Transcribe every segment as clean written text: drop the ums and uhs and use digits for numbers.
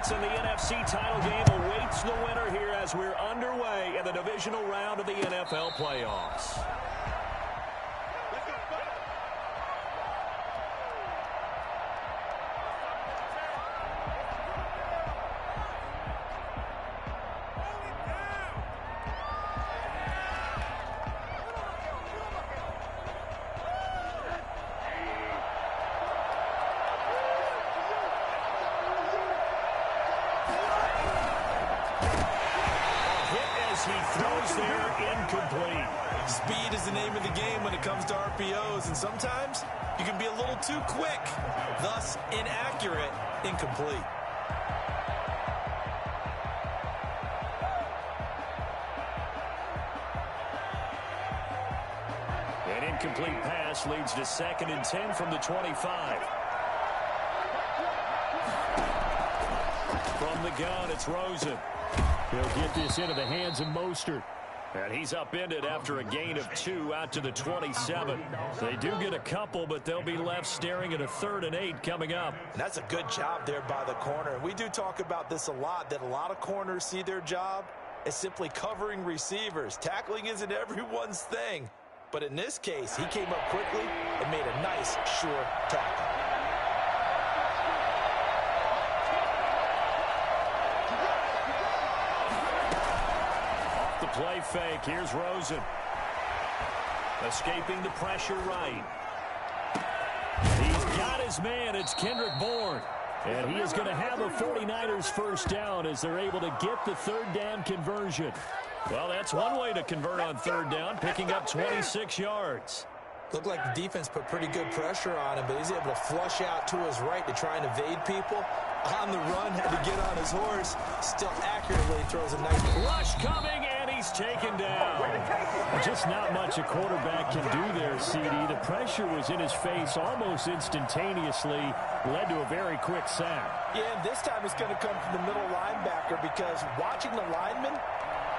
spots in the NFC title game awaits the winner here as we're underway in the divisional round of the NFL playoffs. He throws there, incomplete. Speed is the name of the game when it comes to RPOs, and sometimes you can be a little too quick, thus inaccurate, incomplete. An incomplete pass leads to 2nd and 10 from the 25. From the gun, it's Rosen. He'll get this into the hands of Mostert. And he's upended after a gain of 2 out to the 27. They do get a couple, but they'll be left staring at a 3rd and 8 coming up. And that's a good job there by the corner. We do talk about this a lot, that a lot of corners see their job as simply covering receivers. Tackling isn't everyone's thing. But in this case, he came up quickly and made a nice, sure tackle. Play fake. Here's Rosen. Escaping the pressure right. He's got his man. It's Kendrick Bourne. And he is going to have a 49ers first down as they're able to get the 3rd down conversion. Well, that's one way to convert on 3rd down, picking up 26 yards. Looked like the defense put pretty good pressure on him, but he's able to flush out to his right to try and evade people. On the run, had to get on his horse. Still accurately throws a nice rush coming, and he's taken down. Just not much a quarterback can do there, CD. The pressure was in his face almost instantaneously, led to a very quick sack. Yeah, and this time it's going to come from the middle linebacker because watching the lineman,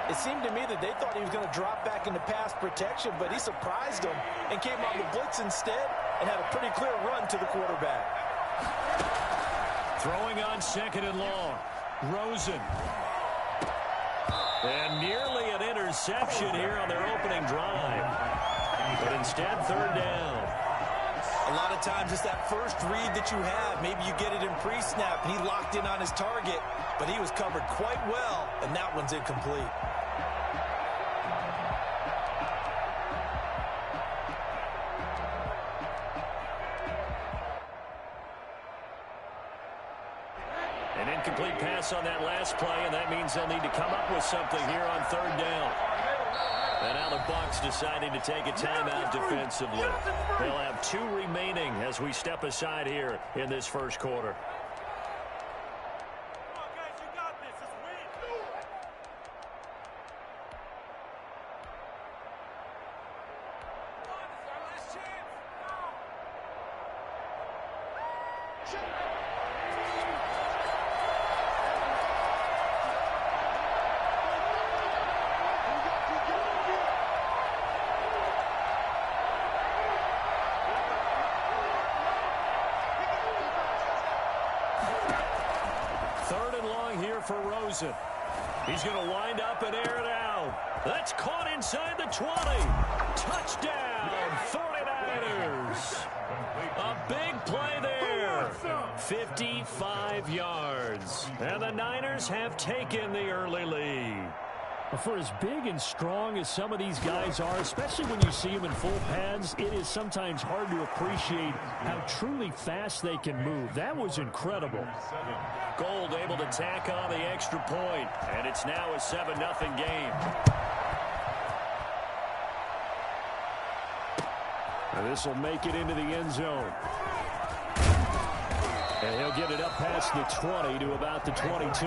it seemed to me that they thought he was going to drop back into pass protection, but he surprised them and came on the blitz instead and had a pretty clear run to the quarterback. Throwing on 2nd and long. Rosen. And nearly an interception here on their opening drive. But instead, 3rd down. A lot of times it's that first read that you have. Maybe you get it in pre-snap, and he locked in on his target, but he was covered quite well, and that one's incomplete. An incomplete pass on that last play, and that means they'll need to come up with something here on 3rd down. And now the Bucs deciding to take a timeout defensively. They'll have 2 remaining as we step aside here in this first quarter. For Rosen. He's going to wind up and air it out. That's caught inside the 20. Touchdown, 49ers. A big play there. 55 yards. And the Niners have taken the early lead. For as big and strong as some of these guys are, especially when you see them in full pads, it is sometimes hard to appreciate how truly fast they can move. That was incredible. Gold able to tack on the extra point, and it's now a 7-0 game. And this will make it into the end zone. And he'll get it up past the 20 to about the 22.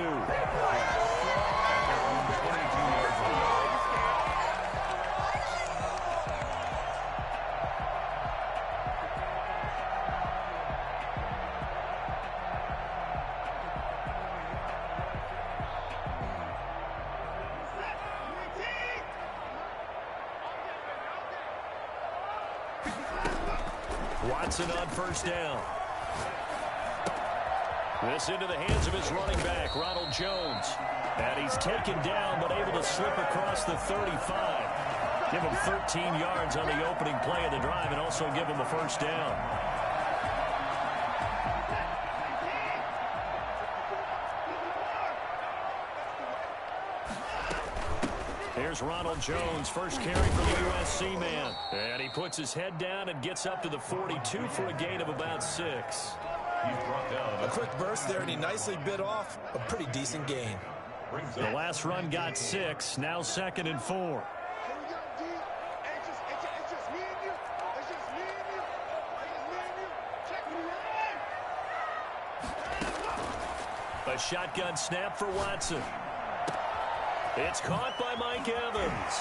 Watson on first down. This into the hands of his running back, Jones. And he's taken down but able to slip across the 35. Give him 13 yards on the opening play of the drive and also give him a first down. Here's Ronald Jones, first carry for the USC man. And he puts his head down and gets up to the 42 for a gain of about 6. A quick burst there, and he nicely bit off a pretty decent gain. The last run got 6, now 2nd and 4. A shotgun snap for Watson. It's caught by Mike Evans.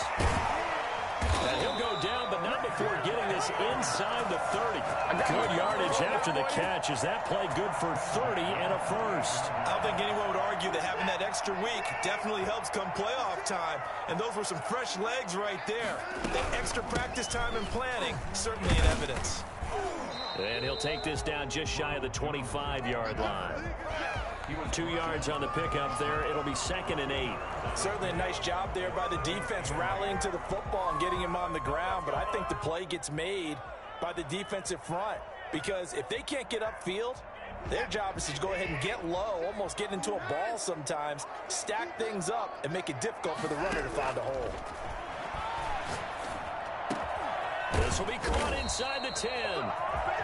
And he'll go down, but not before getting this inside the 30. Good yardage after the catch. Is that play good for 30 and a first? I don't think anyone would argue that having that extra week definitely helps come playoff time. And those were some fresh legs right there. That extra practice time and planning, certainly in evidence. And he'll take this down just shy of the 25-yard line. 2 yards on the pickup there. It'll be 2nd and 8. Certainly a nice job there by the defense rallying to the football and getting him on the ground. But I think the play gets made by the defensive front. Because if they can't get upfield, their job is to go ahead and get low, almost get into a ball sometimes, stack things up, and make it difficult for the runner to find a hole. This will be caught inside the 10.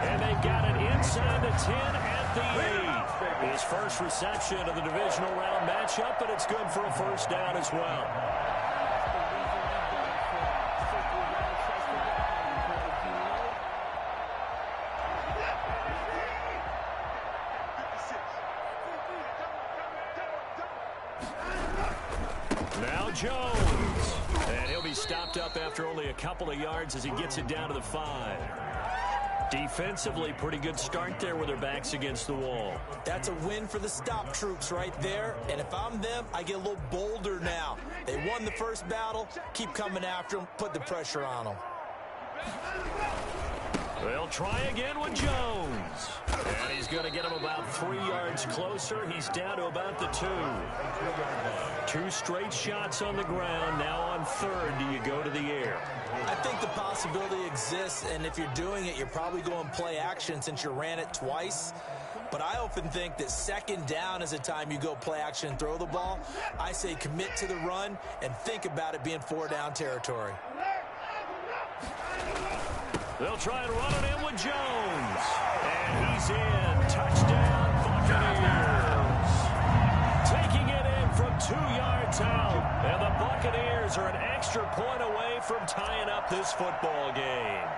And they've got it inside the 10 at the 8. His first reception of the divisional round matchup, but it's good for a first down as well. Now Jones. And he'll be stopped up after only a couple of yards as he gets it down to the 5. Defensively, pretty good start there with their backs against the wall. That's a win for the stop troops right there. And if I'm them, I get a little bolder now. They won the first battle. Keep coming after them. Put the pressure on them. They'll try again with Jones. And he's going to get him about 3 yards closer. He's down to about the 2. 2 straight shots on the ground. Now on 3rd, do you go to the air? I think the possibility exists, and if you're doing it, you're probably going play action since you ran it twice. But I often think that 2nd down is the time you go play action and throw the ball. I say commit to the run and think about it being 4-down territory. They'll try and run it in with Jones. And he's in. Touchdown, Buccaneers. Taking it in from 2 yards out. And the Buccaneers are an extra point away from tying up this football game.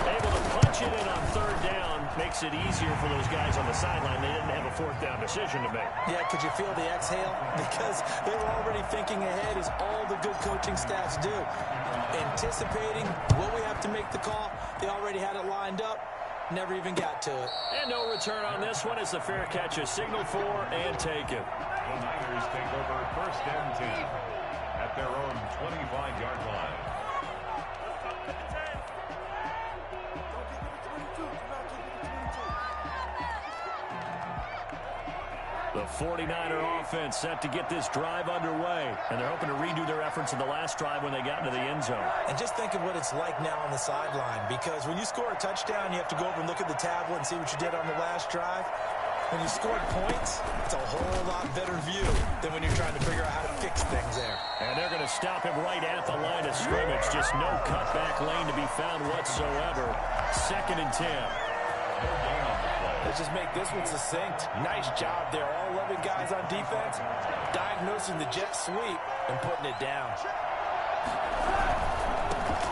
Able to punch it in on 3rd down. Makes it easier for those guys on the sideline. They didn't have a 4th down decision to make. Yeah, could you feel the exhale? Because they were already thinking ahead, as all the good coaching staffs do. Anticipating what we have to make the call. They already had it lined up. Never even got to it. And no return on this one as the fair catch is signaled for and taken. The Niners take over 1st and 10 at their own 25-yard line. The 49er offense set to get this drive underway. And they're hoping to redo their efforts in the last drive when they got into the end zone. And just think of what it's like now on the sideline. Because when you score a touchdown, you have to go over and look at the tablet and see what you did on the last drive. When you scored points, it's a whole lot better view than when you're trying to figure out how to fix things there. And they're going to stop him right at the line of scrimmage. Just no cutback lane to be found whatsoever. 2nd and 10. Let's just make this one succinct. Nice job there. All 11 guys on defense diagnosing the jet sweep and putting it down.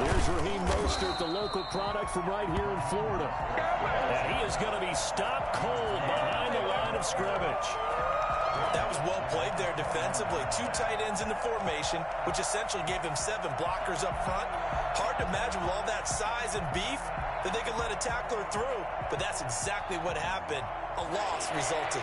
Here's Raheem Mostert, the local product from right here in Florida. And he is going to be stopped cold behind the line of scrimmage. That was well played there defensively. 2 tight ends in the formation, which essentially gave them 7 blockers up front. Hard to imagine with all that size and beef that they could let a tackler through, but that's exactly what happened. A loss resulted.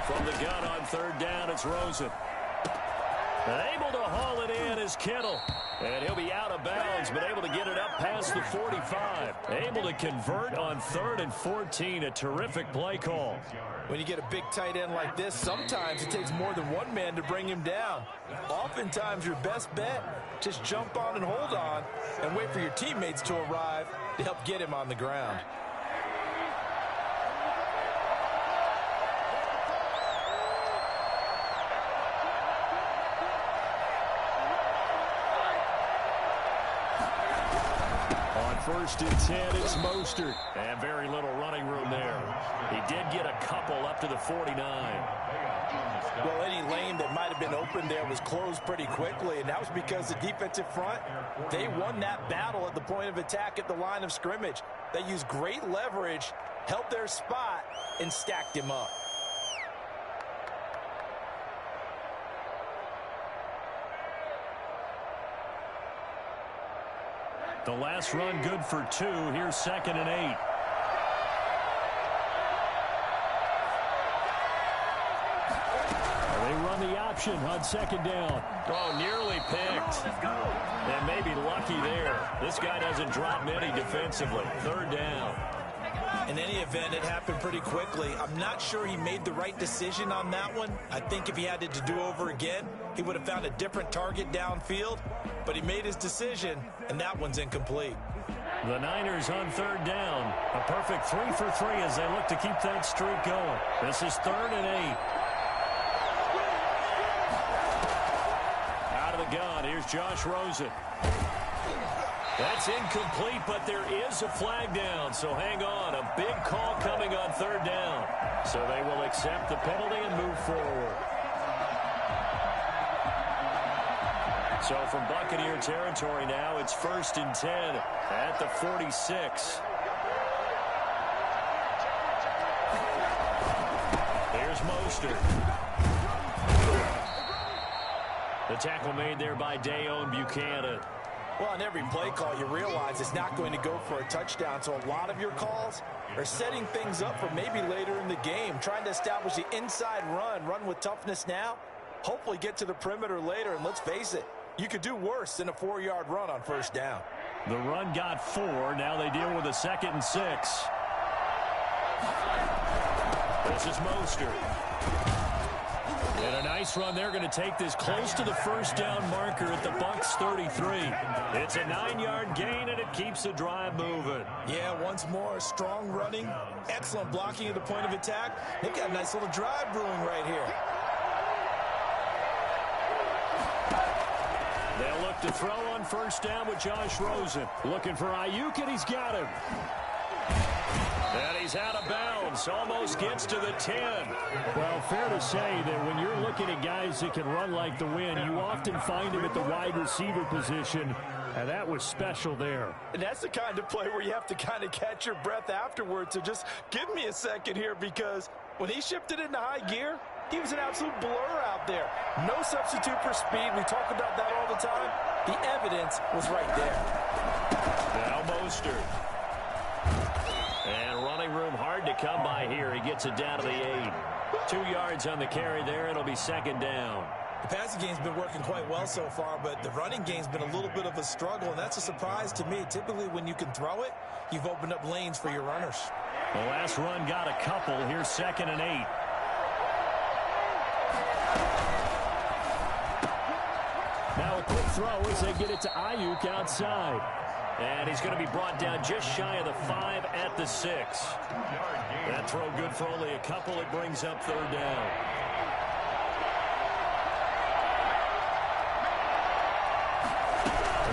From the gun on third down, it's Rosen. Able to haul it in is Kittle. And he'll be out of bounds, but able to get it up past the 45. Able to convert on 3rd and 14. A terrific play call. When you get a big tight end like this, sometimes it takes more than one man to bring him down. Oftentimes, your best bet, just jump on and hold on and wait for your teammates to arrive to help get him on the ground. First and 10, it's Mostert. And very little running room there. He did get a couple up to the 49. Well, any lane that might have been open there was closed pretty quickly, and that was because the defensive front, they won that battle at the point of attack at the line of scrimmage. They used great leverage, held their spot, and stacked him up. The last run good for 2. Here's 2nd and 8. They run the option on 2nd down. Oh, nearly picked. And maybe lucky there. This guy doesn't drop many defensively. 3rd down. In any event, it happened pretty quickly. I'm not sure he made the right decision on that one. I think if he had it to do over again, he would have found a different target downfield. But he made his decision, and that one's incomplete. The Niners on 3rd down. A perfect 3 for 3 as they look to keep that streak going. This is 3rd and 8. Out of the gun, here's Josh Rosen. That's incomplete, but there is a flag down, so hang on. A big call coming on 3rd down. So they will accept the penalty and move forward. So from Buccaneer territory now, it's 1st and 10 at the 46. Here's Mostert. The tackle made there by Dayon Buchanan. Well, on every play call, you realize it's not going to go for a touchdown. So a lot of your calls are setting things up for maybe later in the game, trying to establish the inside run with toughness now, hopefully get to the perimeter later. And let's face it, you could do worse than a 4-yard run on 1st down. The run got 4. Now they deal with a 2nd and 6. This is Mostert. And a nice run. They're going to take this close to the 1st down marker at the Bucs 33. It's a 9-yard gain, and it keeps the drive moving. Yeah, once more, strong running, excellent blocking at the point of attack. They've got a nice little drive brewing right here. They'll look to throw on 1st down with Josh Rosen. Looking for Ayuk, and he's got him. And he's out of bounds. Almost gets to the 10. Well, fair to say that when you're looking at guys that can run like the wind, you often find them at the wide receiver position. And that was special there. And that's the kind of play where you have to kind of catch your breath afterwards. So just give me a second here, because when he shifted into high gear, he was an absolute blur out there. No substitute for speed. We talk about that all the time. The evidence was right there. Now Mostert. And running room hard to come by here. He gets it down to the 8. 2 yards on the carry there. It'll be 2nd down. The passing game's been working quite well so far, but the running game's been a little bit of a struggle, and that's a surprise to me. Typically, when you can throw it, you've opened up lanes for your runners. The last run got a couple. Here's 2nd and 8. Now a quick throw as they get it to Ayuk outside. And he's going to be brought down just shy of the 5 at the 6. That throw good for only a couple. It brings up 3rd down.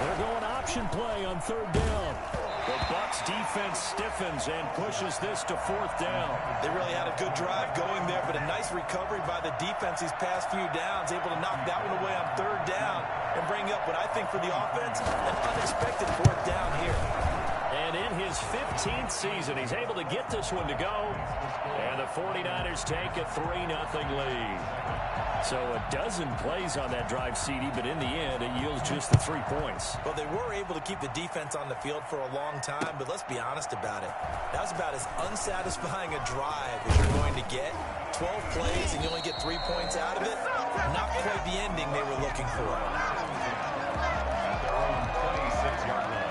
They're going option play on 3rd down. The Bucs defense stiffens and pushes this to 4th down. They really had a good drive going there, but a nice recovery by the defense these past few downs, able to knock that one away on 3rd down and bring up what I think for the offense, an unexpected 4th down here. And in his 15th season, he's able to get this one to go. And the 49ers take a 3-0 lead. So a dozen plays on that drive, CD, but in the end, it yields just the 3 points. Well, they were able to keep the defense on the field for a long time, but let's be honest about it. That was about as unsatisfying a drive as you're going to get. 12 plays and you only get 3 points out of it, not quite the ending they were looking for. At their own 26-yard line.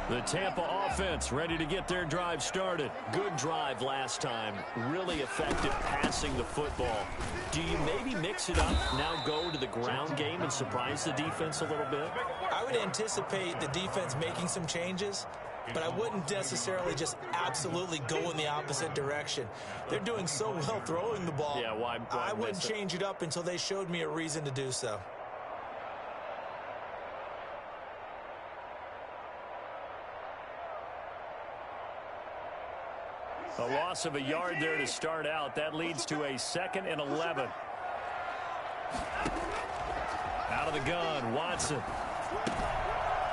The Tampa offense ready to get their drive started. Good drive last time. Really effective passing the football. Do you maybe mix it up, now go to the ground game and surprise the defense a little bit? I would anticipate the defense making some changes, but I wouldn't necessarily just absolutely go in the opposite direction. They're doing so well throwing the ball. Yeah, why I wouldn't change it up until they showed me a reason to do so. A loss of a yard there to start out. That leads to a 2nd and 11. Out of the gun, Watson.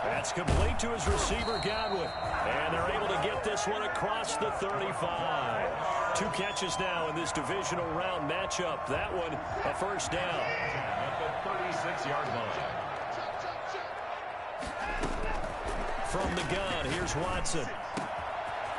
That's complete to his receiver, Godwin. And they're able to get this one across the 35. 2 catches now in this divisional round matchup. That one, a first down. At the 36-yard line. From the gun, here's Watson.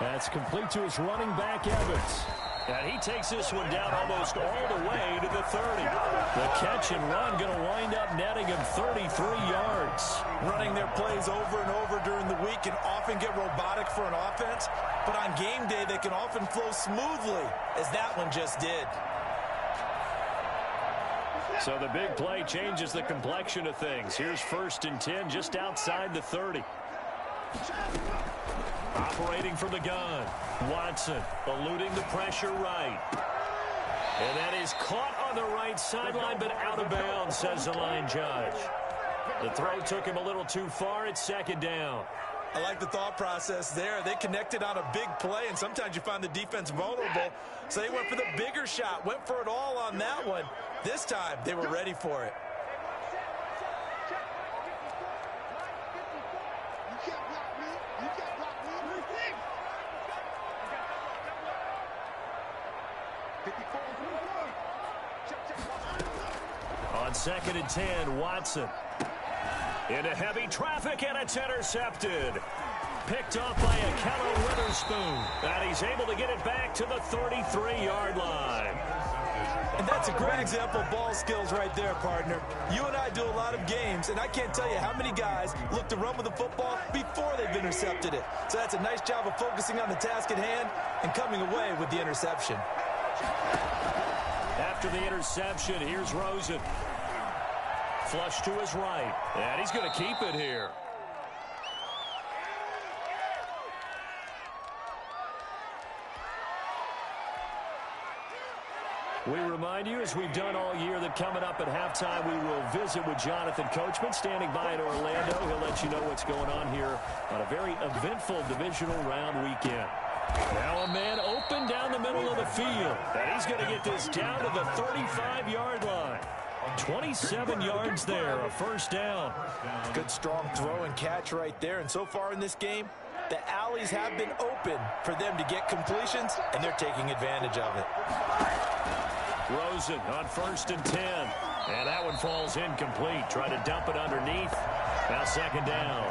That's complete to his running back, Evans. And he takes this one down almost all the way to the 30. The catch and run going to wind up netting him 33 yards. Running their plays over and over during the week can often get robotic for an offense, but on game day they can often flow smoothly, as that one just did. So the big play changes the complexion of things. Here's 1st and 10 just outside the 30. Operating from the gun, Watson eluding the pressure right. And that is caught on the right sideline, but out of bounds, says the line judge. The throw took him a little too far. It's 2nd down. I like the thought process there. They connected on a big play, and sometimes you find the defense vulnerable. So they went for the bigger shot, went for it all on that one. This time, they were ready for it. On 2nd and 10, Watson. Into heavy traffic, and it's intercepted. Picked off by Akello Witherspoon. And he's able to get it back to the 33-yard line. And that's a great example of ball skills right there, partner. You and I do a lot of games, and I can't tell you how many guys look to run with the football before they've intercepted it. So that's a nice job of focusing on the task at hand and coming away with the interception. After the interception, here's Rosen. Flush to his right, and he's going to keep it here. We remind you, as we've done all year, that coming up at halftime, we will visit with Jonathan Coachman, standing by in Orlando. He'll let you know what's going on here on a very eventful divisional round weekend. Now a man open down the middle of the field, and he's going to get this down to the 35-yard line. 27 yards there, a first down. Good strong throw and catch right there. And so far in this game, the alleys have been open for them to get completions, and they're taking advantage of it. Rosen on 1st and 10. And that one falls incomplete. Try to dump it underneath. Now 2nd down.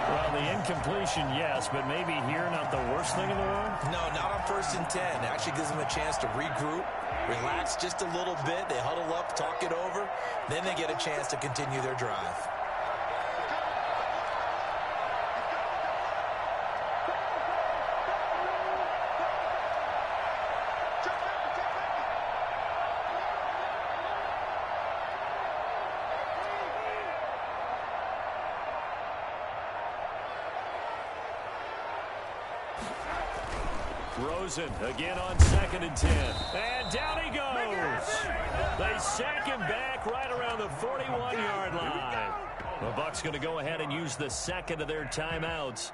Well, the incompletion, yes, but maybe here not the worst thing in the world? No, not on 1st and 10. It actually gives them a chance to regroup, relax just a little bit. They huddle up, talk it over. Then they get a chance to continue their drive. Rosen again on 2nd and 10. And down he goes. They sack him back right around the 41-yard line. The Bucs going to go ahead and use the 2nd of their timeouts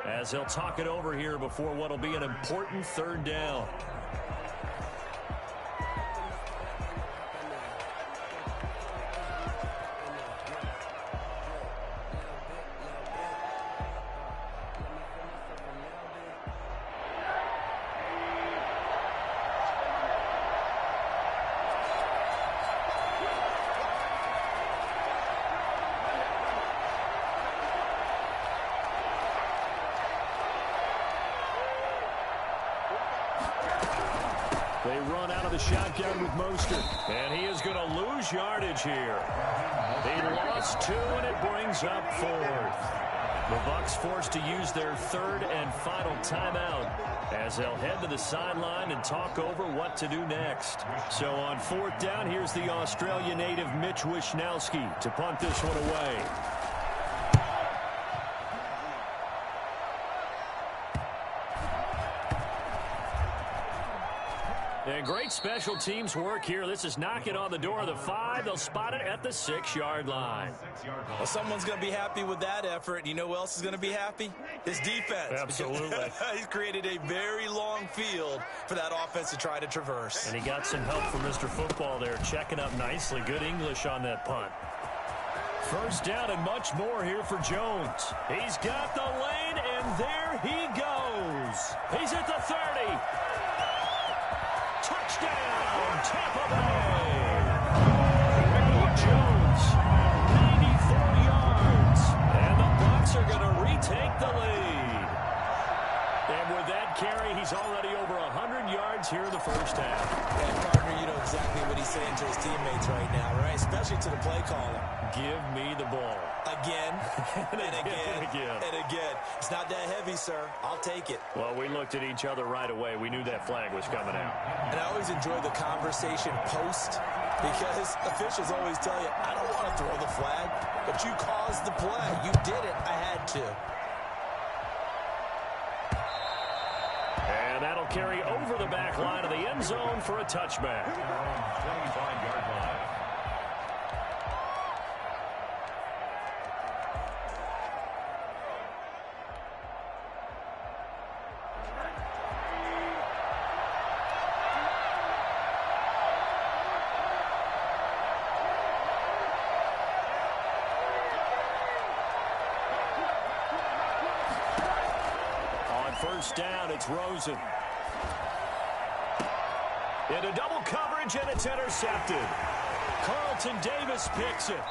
as they'll talk it over here before what will be an important 3rd down. They run out of the shotgun with Mostert. And he is going to lose yardage here. He lost 2, and it brings up 4th. The Bucs forced to use their 3rd and final timeout as they'll head to the sideline and talk over what to do next. So on 4th down, here's the Australia native Mitch Wishnowsky to punt this one away. And great special teams work here. This is knocking on the door of the 5. They'll spot it at the 6-yard line. Well, someone's going to be happy with that effort. You know who else is going to be happy? His defense. Absolutely. He's created a very long field for that offense to try to traverse. And he got some help from Mr. Football there, checking up nicely. Good English on that punt. 1st down and much more here for Jones. He's got the lane, and there he goes. He's at the 30. Touchdown, Tampa Bay. Jones, 94 yards. And the Bucs are going to retake the lead. And with that carry, he's already over 100 yards here in the 1st half. And partner, you know exactly what he's saying to his teammates right now, right? Especially to the play caller. Give me the ball. Again, and again, and again. It's not that heavy, sir. I'll take it. Well, we looked at each other right away. We knew that flag was coming out. And I always enjoy the conversation post because officials always tell you, I don't want to throw the flag, but you caused the play. You did it. I had to. And that'll carry over the back line of the end zone for a touchback. 25-yard line. First down, it's Rosen. Into double coverage, and it's intercepted. Carlton Davis picks it.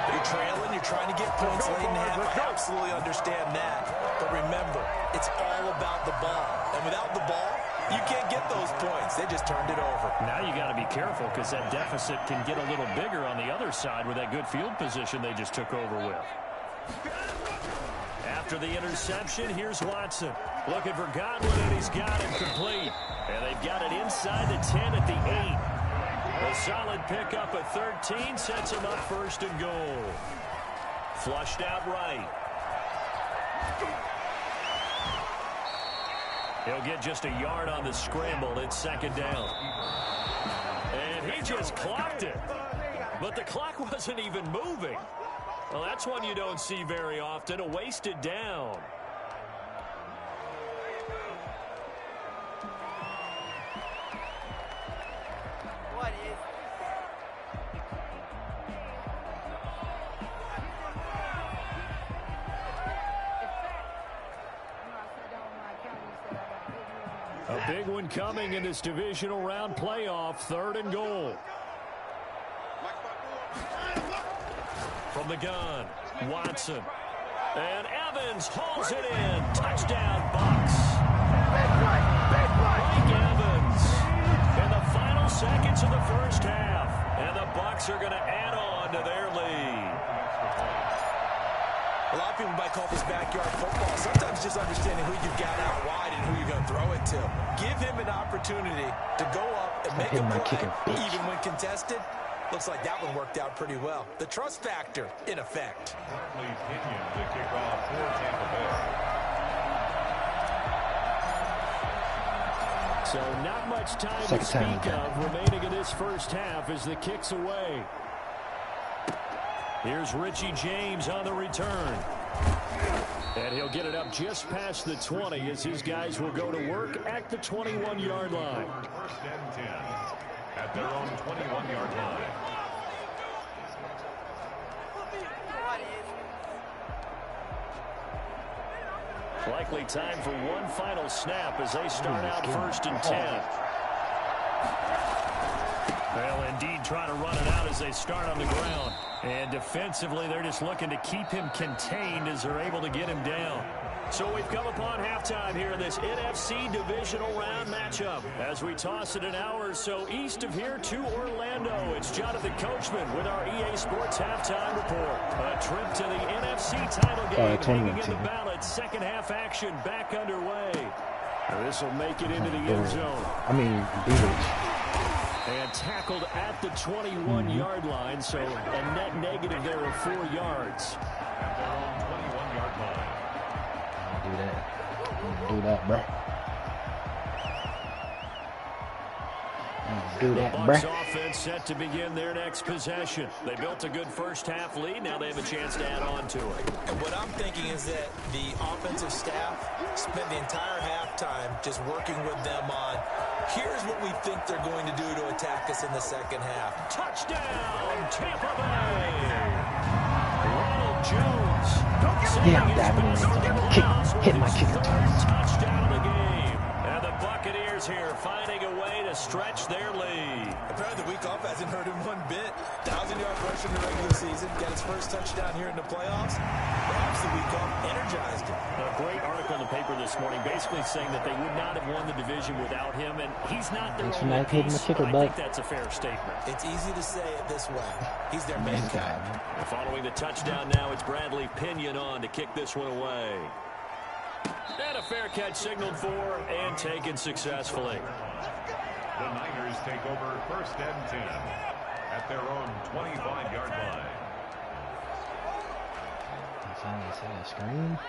You're trailing, you're trying to get points late in the half. I absolutely understand that. But remember, it's all about the ball. And without the ball, you can't get those points. They just turned it over. Now you got to be careful because that deficit can get a little bigger on the other side with that good field position they just took over with. After the interception, here's Watson. Looking for Godwin, and he's got it complete. And they've got it inside the 10 at the 8. A solid pickup at 13 sets him up 1st and goal. Flushed out right. He'll get just a yard on the scramble. It's 2nd down. And he just clocked it. But the clock wasn't even moving. Well, that's one you don't see very often, a wasted down. What is A big one coming in this divisional round playoff, 3rd and goal. From the gun, Watson. And Evans hauls it in. Touchdown, Bucs. Mike Evans in the final seconds of the 1st half. And the Bucs are going to add on to their lead. A lot of people might call this backyard football. Sometimes just understanding who you've got out wide and who you're going to throw it to. Give him an opportunity to go up and make a play, even when contested. Looks like that one worked out pretty well. The trust factor in effect. Pinion to kick off for Tampa Bay. So not much time to speak of remaining in this 1st half as the kick's away. Here's Richie James on the return. And he'll get it up just past the 20 as his guys will go to work at the 21-yard line. 1st and 10 at their own 21-yard line. Likely time for one final snap as they start out 1st and 10. Well, indeed, trying to run it out as they start on the ground. And defensively, they're just looking to keep him contained as they're able to get him down. So we've come upon halftime here in this NFC divisional round matchup. As we toss it an hour or so east of here to Orlando, it's Jonathan Coachman with our EA Sports halftime report. A trip to the NFC title game hanging in the balance. Second half action back underway. This will make it into the end zone. And tackled at the 21-yard line, so a net negative there of 4 yards. At their own 21-yard line. Do that, bro. Do that, bro. Bucs offense set to begin their next possession. They built a good first half lead. Now they have a chance to add on to it. And what I'm thinking is that the offensive staff spent the entire halftime just working with them on, here's what we think they're going to do to attack us in the second half. Touchdown, Tampa Bay! Ronald Jones. Yeah, I'm dabbing in. Hit my kick return. Touchdown of the game. And the Buccaneers here finding a way to stretch their lead. Apparently the week off hasn't hurt him one bit. 1,000-yard rush in the regular season. Got his first touchdown here in the playoffs. Perhaps the week off energized him. A great article in the paper this morning basically saying that they would not have won the division without him, and he's not their only piece, but I think that's a fair statement. It's easy to say it this way. He's their main guy. Following the touchdown now, it's Bradley Pinion on to kick this one away. And a fair catch signaled for and taken successfully. The Niners take over first and 10 at their own 25-yard line. A screen.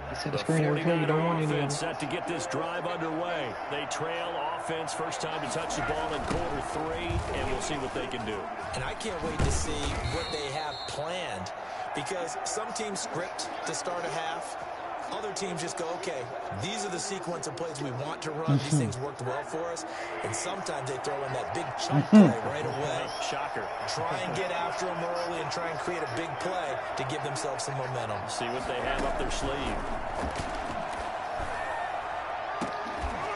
He said a screen every time you don't want anyone. Set to get this drive underway. They trail offense, first time to touch the ball in quarter 3, and we'll see what they can do. And I can't wait to see what they have planned, because some teams script to start a half. Other teams just go, okay, these are the sequence of plays we want to run. These things worked well for us. And sometimes they throw in that big chunk play right away. Shocker. Try and get after them early and try and create a big play to give themselves some momentum. See what they have up their sleeve.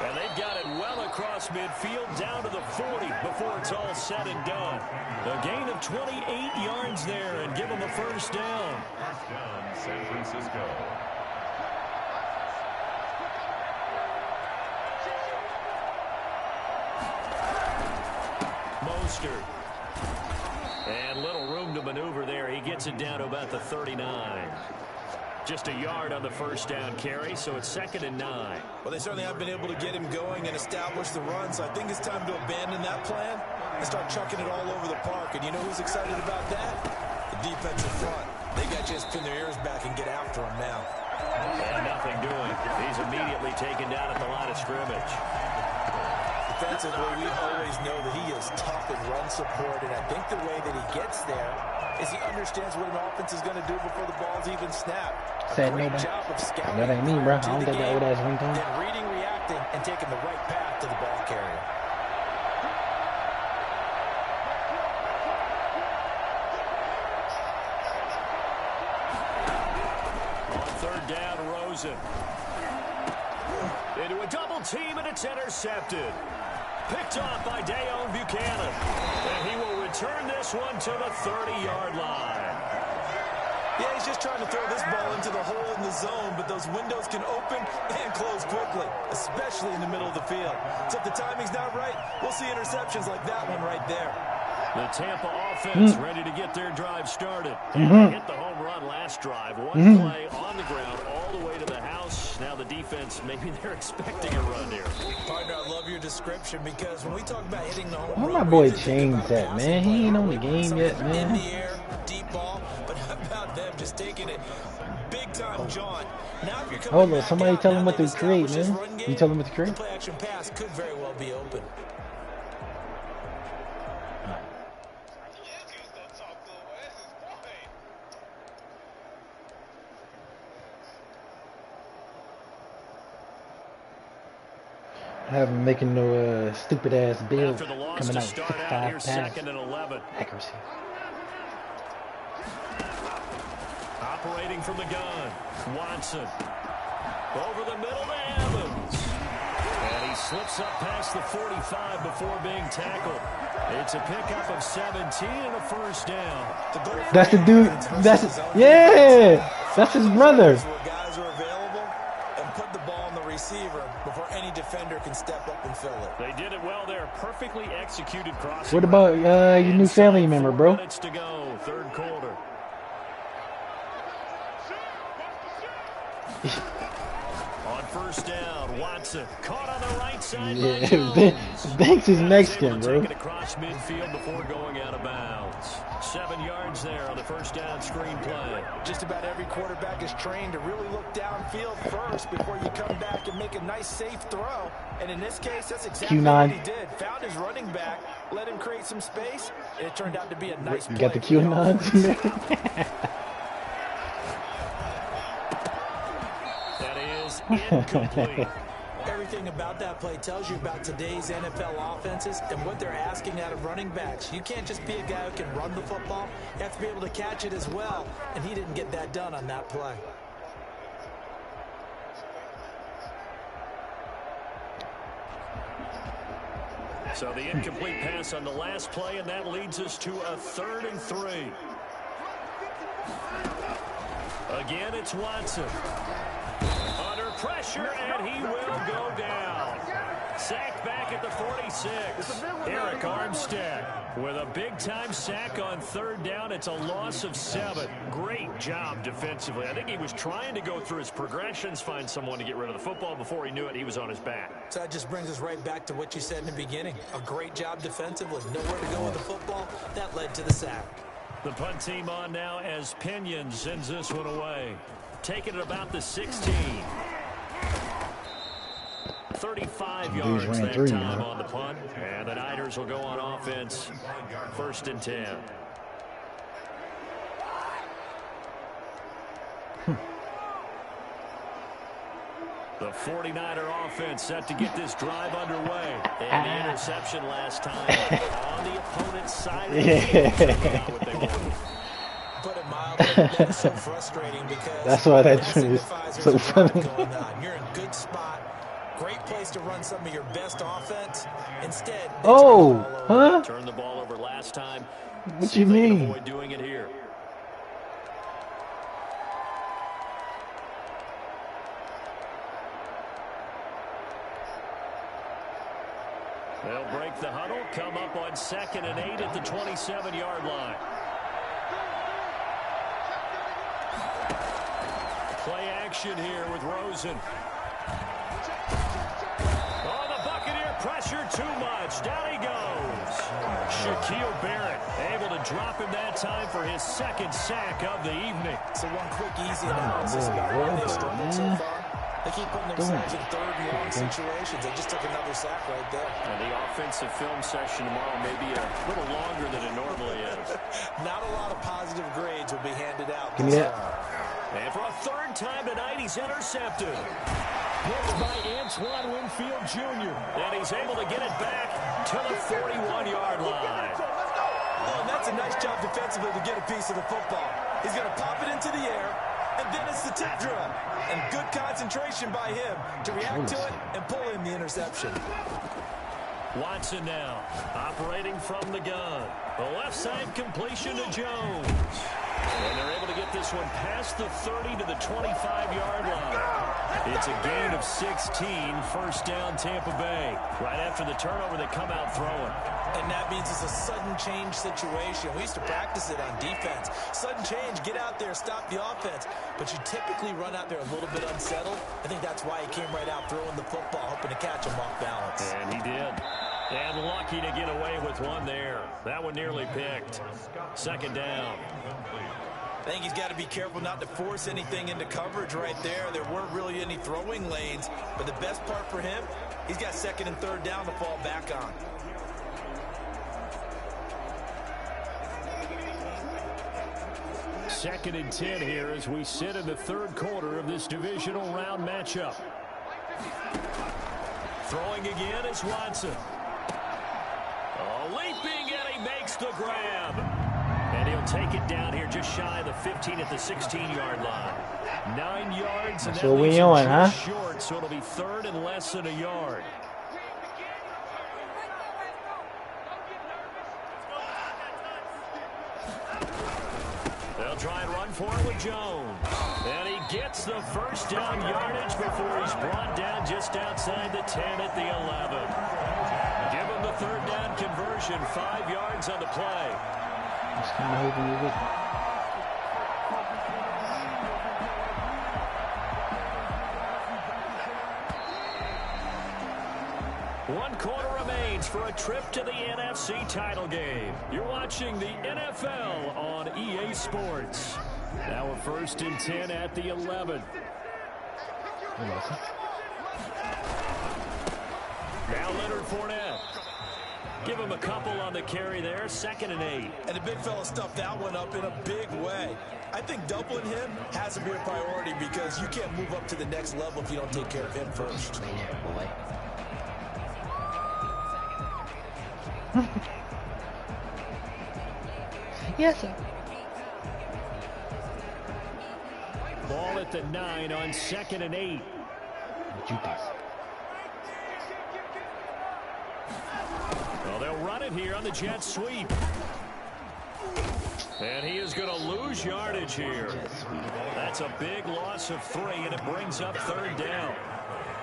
And they've got it well across midfield down to the 40 before it's all said and done. A gain of 28 yards there and give them a first down. First down, San Francisco. Mostert. And little room to maneuver there. He gets it down to about the 39. Just a yard on the first down carry, so it's 2nd and 9. Well, they certainly have been able to get him going and establish the run, so I think it's time to abandon that plan and start chucking it all over the park. And you know who's excited about that? The defensive front. They got to just pin their ears back and get after him now. And nothing doing. He's immediately taken down at the line of scrimmage. Defensively, we always know that he is tough in run support, and I think the way that he gets there is he understands what an offense is going to do before the ball's even snapped. Said A great nobody. job of scouting. That ain't me, bro. I to don't the think that game, would ass ringtone. then reading, reacting, and taking the right path to the ball carrier. On 3rd down, Rosen. Into a double team, and it's intercepted. Picked off by Dayon Buchanan. And he will return this one to the 30-yard line. Yeah, he's just trying to throw this ball into the hole in the zone, but those windows can open and close quickly, especially in the middle of the field. So if the timing's not right, we'll see interceptions like that one right there. The Tampa offense ready to get their drive started. Hit the home run last drive. One play on the ground all the way to the house. Now the defense, maybe they're expecting a run here. Partner, I love your description, because when we talk about hitting the home Why run, my boy we usually think changed about that, man? He ain't on the game yet, in man. the air, deep ball, but how about them just taking it big time, John? Now if you're coming Hold on, back somebody out, tell now him what they've to create, established man. this run You game, tell him what to create? the play action pass could very well be open. I haven't making no stupid ass build After the loss coming to out start 6'5" out, here's pass 2nd and 11. accuracy. Operating from the gun, Watson. Over the middle to Evans. And he slips up past the 45 before being tackled. It's a pickup of 17 and a first down. That's the dude. Yeah. That's his brother. Guys are available and put the ball on the receiver before any defender can step up and fill it. They did it well there. Perfectly executed crossing. What about your new family member, bro? 4 minutes to go, third quarter. On first down, Watson caught on the right side. Yeah, Banks is Mexican, bro. Take it across midfield before going out of bounds. 7 yards there on the first down screen play. Just about every quarterback is trained to really look downfield first before you come back and make a nice safe throw. And in this case, that's exactly what he did. Found his running back, let him create some space, and it turned out to be a nice play. You got the QAnons in there. Incomplete. Everything about that play tells you about today's NFL offenses and what they're asking out of running backs. You can't just be a guy who can run the football. You have to be able to catch it as well, and he didn't get that done on that play. So the incomplete pass on the last play, and that leads us to a 3rd and 3. Again, it's Watson. Under pressure, and he will go down. Sacked back at the 46. Eric Armstead with a big-time sack on 3rd down. It's a loss of 7. Great job defensively. I think he was trying to go through his progressions, find someone to get rid of the football. Before he knew it, he was on his back. So that just brings us right back to what you said in the beginning. A great job defensively. Nowhere to go with the football. That led to the sack. The punt team on now as Pinion sends this one away. Taking it about the 16. 35 yards that time on the punt. And the Niners will go on offense. 1st and 10. The 49er offense set to get this drive underway. And the interception last time on the opponent's side of the field. Put it mildly, that is so frustrating because that's why that is so funny. You're in good spot. Great place to run some of your best offense. Instead, Turn the ball over last time. What you mean? Avoid doing it here. They'll break the huddle, come up on 2nd and 8 at the 27-yard line. Play action here with Rosen. Oh, the Buccaneer pressure too much. Down he goes. Shaquille Barrett able to drop him that time for his 2nd sack of the evening. So one quick, easy analysis about why they've struggled so far. They keep putting themselves in 3rd and long situations. They just took another sack right there. And the offensive film session tomorrow may be a little longer than it normally is. Not a lot of positive grades will be handed out. Give me that. And for a 3rd time tonight, he's intercepted. Hit by Antoine Winfield Jr. And he's able to get it back to the 41-yard line. Oh, and that's a nice job defensively to get a piece of the football. He's going to pop it into the air, and then it's the tip drill. And good concentration by him to react to it and pull in the interception. Watson now operating from the gun. The left side completion to Jones. And they're able to get this one past the 30 to the 25-yard line. It's a gain of 16, 1st down Tampa Bay. Right after the turnover, they come out throwing. And that means it's a sudden change situation. We used to practice it on defense. Sudden change, get out there, stop the offense. But you typically run out there a little bit unsettled. I think that's why he came right out throwing the football, hoping to catch him off balance. And he did. And lucky to get away with one there. That one nearly picked. 2nd down. I think he's got to be careful not to force anything into coverage right there. There weren't really any throwing lanes. But the best part for him, he's got 2nd and 3rd down to fall back on. Second and 10 here as we sit in the 3rd quarter of this divisional round matchup. Throwing again is Watson. Leaping, and he makes the grab. And he'll take it down here just shy of the 15 at the 16-yard line. 9 yards, and that's what we on, huh? Short, so it'll be 3rd and less than a yard. They'll try and run for it with Jones. And he gets the first down yardage before he's brought down just outside the 10 at the 11. Give him the third down conversion, 5 yards on the play. Just kind of hoping you get. 1 quarter remains for a trip to the NFC title game. You're watching the NFL on EA Sports. Now we're 1st and 10 at the 11. Now Leonard Fournette. Give him a couple on the carry there. 2nd and 8. And the big fella stuffed that one up in a big way. I think doubling him has to be a priority because you can't move up to the next level if you don't take care of him first. Yes, sir. Ball at the 9 on 2nd and 8. Well, they'll run it here on the jet sweep. And he is going to lose yardage here. That's a big loss of 3, and it brings up 3rd down.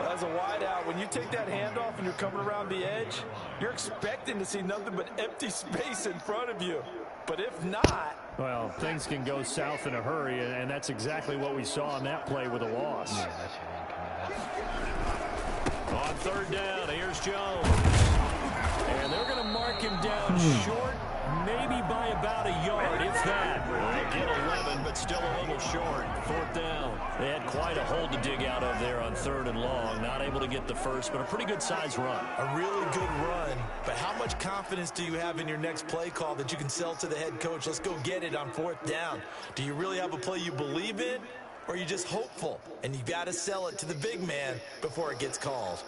Well, as a wideout, when you take that handoff and you're coming around the edge, you're expecting to see nothing but empty space in front of you. But if not... Well, things can go south in a hurry, and that's exactly what we saw on that play with a loss. Yeah, that shit ain't coming back. On 3rd down, here's Jones. And they're going to mark him down short, maybe by about a yard, if that. They get 11, but still a little short. 4th down. They had quite a hole to dig out of there on 3rd and long. Not able to get the first, but a pretty good size run. A really good run. But how much confidence do you have in your next play call that you can sell to the head coach? Let's go get it on 4th down. Do you really have a play you believe in, or are you just hopeful? And you got to sell it to the big man before it gets called.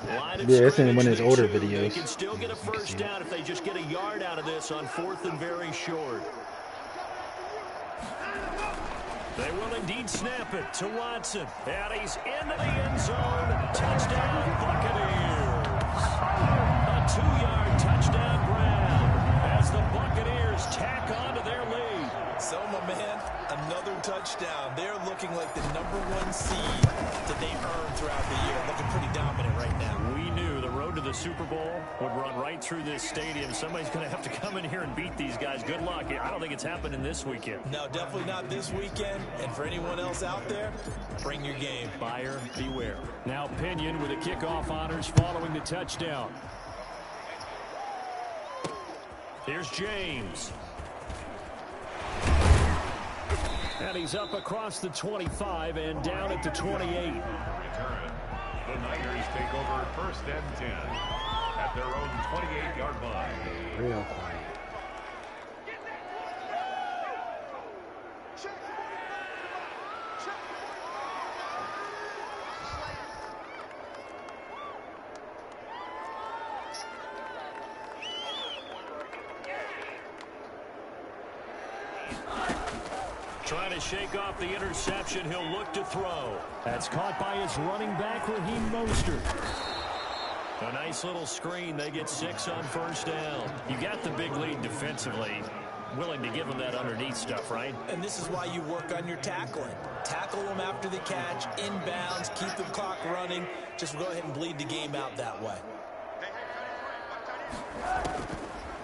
Yeah, it's in one of his older videos. They can still get a first down if they just get a yard out of this on 4th and very short. They will indeed snap it to Watson. And he's into the end zone. Touchdown, Buccaneers. A 2-yard touchdown grab as the Buccaneers tack on to their lead. So, my man, another touchdown. They're looking like the #1 seed that they earned throughout the year. Looking pretty dominant right now. We knew the road to the Super Bowl would run right through this stadium. Somebody's going to have to come in here and beat these guys. Good luck. I don't think it's happening this weekend. No, definitely not this weekend. And for anyone else out there, bring your game. Buyer beware. Now Pinion with the kickoff honors following the touchdown. Here's James. And he's up across the 25 and down at the 28. Return. The Niners take over 1st and 10 at their own 28-yard line. Real quiet. Trying to shake off the interception. He'll look to throw. That's caught by his running back, Raheem Mostert. A nice little screen. They get 6 on 1st down. You got the big lead defensively. Willing to give them that underneath stuff, right? And this is why you work on your tackling. Tackle them after the catch, inbounds, keep the clock running. Just go ahead and bleed the game out that way.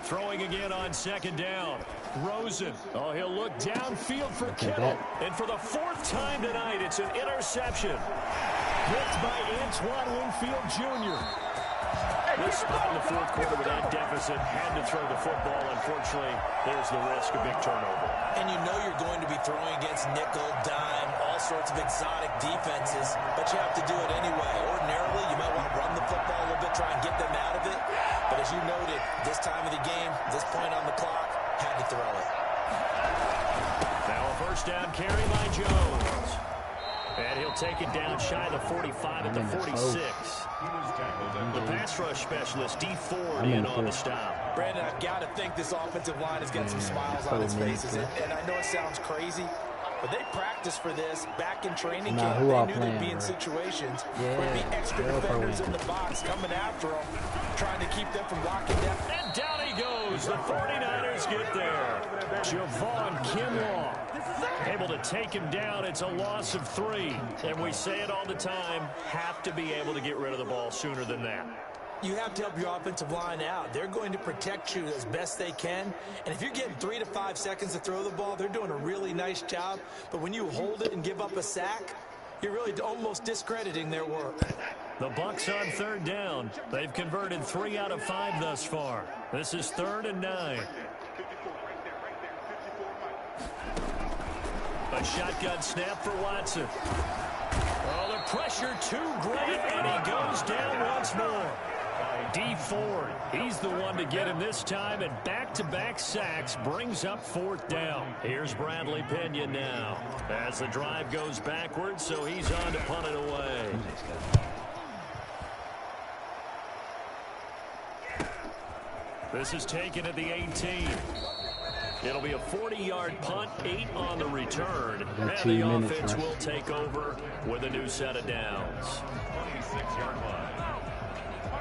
Throwing again on 2nd down. Rosen. Oh, he'll look downfield for Kittle. And for the 4th time tonight, it's an interception. Picked by Antoine Winfield Jr. This spot in the 4th quarter with that deficit, had to throw the football. Unfortunately, there's the risk of big turnover. And you know you're going to be throwing against nickel, dime, all sorts of exotic defenses, but you have to do it anyway. Ordinarily, you might want to run the football a little bit, try and get them out of it. But as you noted, this time of the game, this point on the clock, had to throw it. Now a 1st down carry by Jones. And he'll take it down shy of the 45 at the 46. The pass rush specialist, D Ford, in on the stop. Brandon, I've got to think this offensive line has got some smiles on its faces. And I know it sounds crazy, but they practiced for this back in training camp. They knew they'd be in situations where there'd be extra defenders in the box coming after them, trying to keep them from locking down. And down he goes. The 49ers does get there. Javon Kinlaw able to take him down. It's a loss of 3. And we say it all the time, have to be able to get rid of the ball sooner than that. You have to help your offensive line out. They're going to protect you as best they can. And if you're getting 3 to 5 seconds to throw the ball, they're doing a really nice job. But when you hold it and give up a sack, you're really almost discrediting their work. The Bucs on 3rd down. They've converted 3 out of 5 thus far. This is 3rd and 9. A shotgun snap for Watson. Oh, the pressure too great, and he goes down once more. D Ford, he's the one to get him this time, and back-to-back sacks brings up 4th down. Here's Bradley Pinion now as the drive goes backwards, so he's on to punt it away. This is taken at the 18. It'll be a 40-yard punt, 8 on the return, and the offense will take over with a new set of downs. 26-yard line.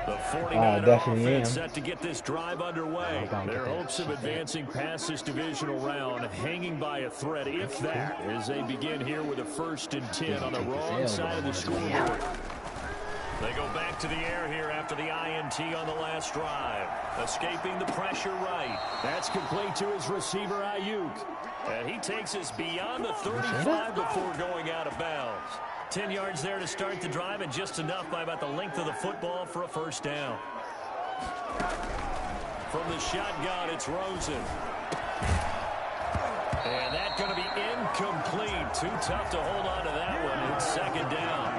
The 49er offense set to get this drive underway. Their hopes of advancing past this divisional round hanging by a thread, if that, as they begin here with a 1st and 10 on the wrong side of the scoreboard. They go back to the air here after the INT on the last drive. Escaping the pressure right. That's complete to his receiver, Ayuk. And he takes us beyond the 35 before going out of bounds. 10 yards there to start the drive, and just enough by about the length of the football for a 1st down. From the shotgun, it's Rosen. And that's going to be incomplete. Too tough to hold on to that one. It's 2nd down.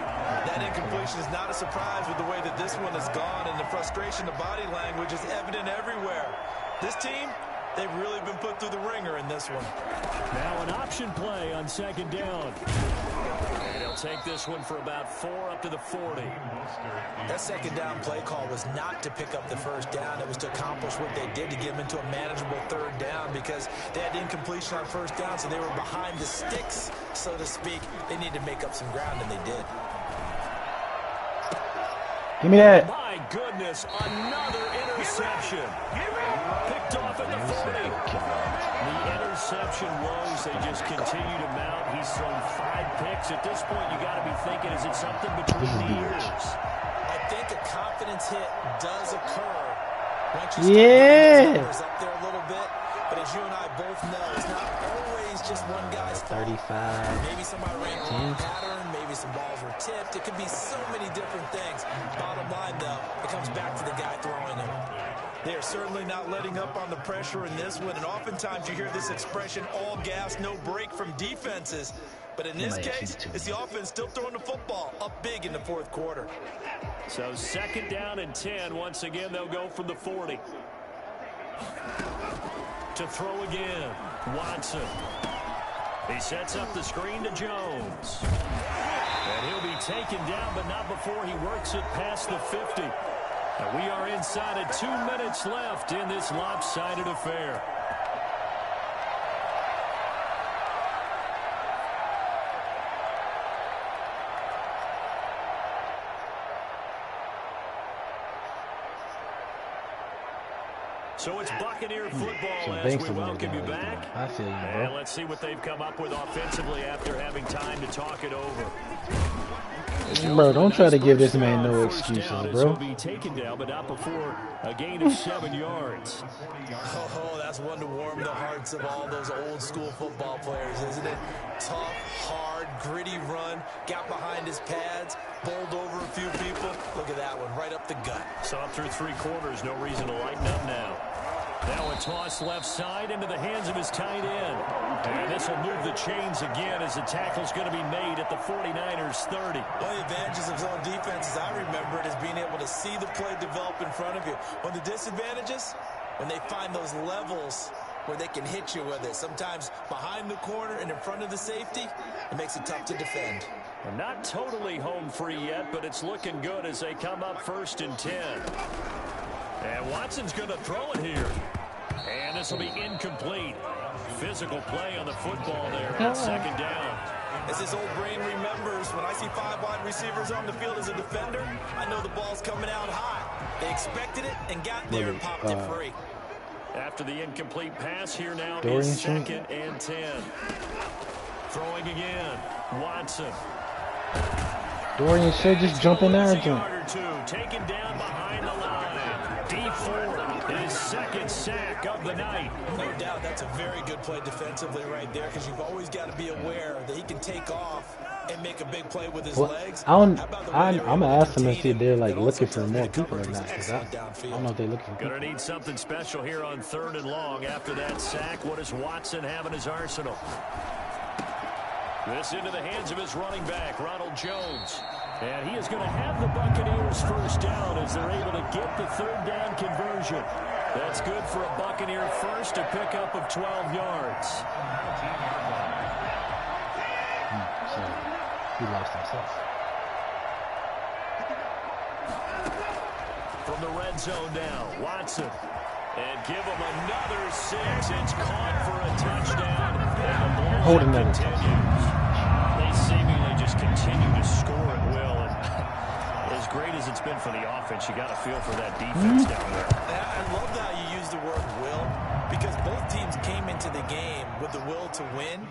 That incompletion is not a surprise with the way that this one has gone, and the frustration, the body language is evident everywhere. This team, they've really been put through the ringer in this one. Now an option play on 2nd down. And he'll take this one for about 4 up to the 40. That 2nd down play call was not to pick up the 1st down. It was to accomplish what they did to get them into a manageable 3rd down, because they had incompletion on 1st down, so they were behind the sticks, so to speak. They needed to make up some ground, and they did. Give me that. My goodness, another interception. Picked off at the 40. The interception woes, they just continue to mount. He's thrown 5 picks. At this point, you got to be thinking, is it something between the ears? I think a confidence hit does occur once you start numbers up there a little bit. But as you and I both know, it's not always just one guy's fault. 35. Maybe somebody ran the wrong pattern. Maybe some balls were tipped. It could be so many different things. Bottom line, though, it comes back to the guy throwing them. They are certainly not letting up on the pressure in this one. And oftentimes you hear this expression, all gas, no break from defenses. But in this case, it's the offense still throwing the football up big in the 4th quarter. So 2nd down and 10. Once again, they'll go from the 40. To throw again, Watson. He sets up the screen to Jones. And he'll be taken down, but not before he works it past the 50. And we are inside of 2 minutes left in this lopsided affair. So it's Buccaneer football as we welcome you back. I feel you, bro. And let's see what they've come up with offensively after having time to talk it over. Bro, don't try to give this man no excuses, bro. He'll be taken down, but not before a gain of 7 yards. Oh, that's one to warm the hearts of all those old school football players, isn't it? Tough, hard, gritty run, got behind his pads, bowled over a few people. Look at that one, right up the gut. Saw through 3 quarters, no reason to lighten up now. Now a toss left side into the hands of his tight end. And this will move the chains again as the tackle's going to be made at the 49ers 30. One of the advantages of zone defense, as I remember it, is being able to see the play develop in front of you. One of the disadvantages, when they find those levels where they can hit you with it. Sometimes behind the corner and in front of the safety, it makes it tough to defend. Well, not totally home free yet, but it's looking good as they come up 1st and 10. And Watson's going to throw it here. And this will be incomplete. Physical play on the football there on 2nd down. As his old brain remembers, when I see 5 wide receivers on the field as a defender, I know the ball's coming out high. They expected it and got there and popped it free. After the incomplete pass, here now Dorian is Short. 2nd and 10. Throwing again. Watson. Dorian should just jump in there A and jump. yard or two. Taken down behind the line. D Ford, his 2nd sack of the night. No doubt that's a very good play defensively right there, because you've always got to be aware that he can take off and make a big play with his Well, legs. I'm gonna ask them and see if they're like looking for more people or not. 'Cause I don't know if they're looking for people. Gonna need something special here on 3rd and long. After that sack, what does Watson have in his arsenal? This into the hands of his running back, Ronald Jones. And he is going to have the Buccaneers first down as they're able to get the 3rd down conversion. That's good for a Buccaneer first, to pick up of 12 yards. So he lost himself. From the red zone now, Watson. And give him another 6. It's caught for a touchdown. And the ball Hold another continues. They seemingly just continue to score at will. And as great as it's been for the offense, you got to feel for that defense down there. I love how you use the word will, because both teams came into the game with the will to win.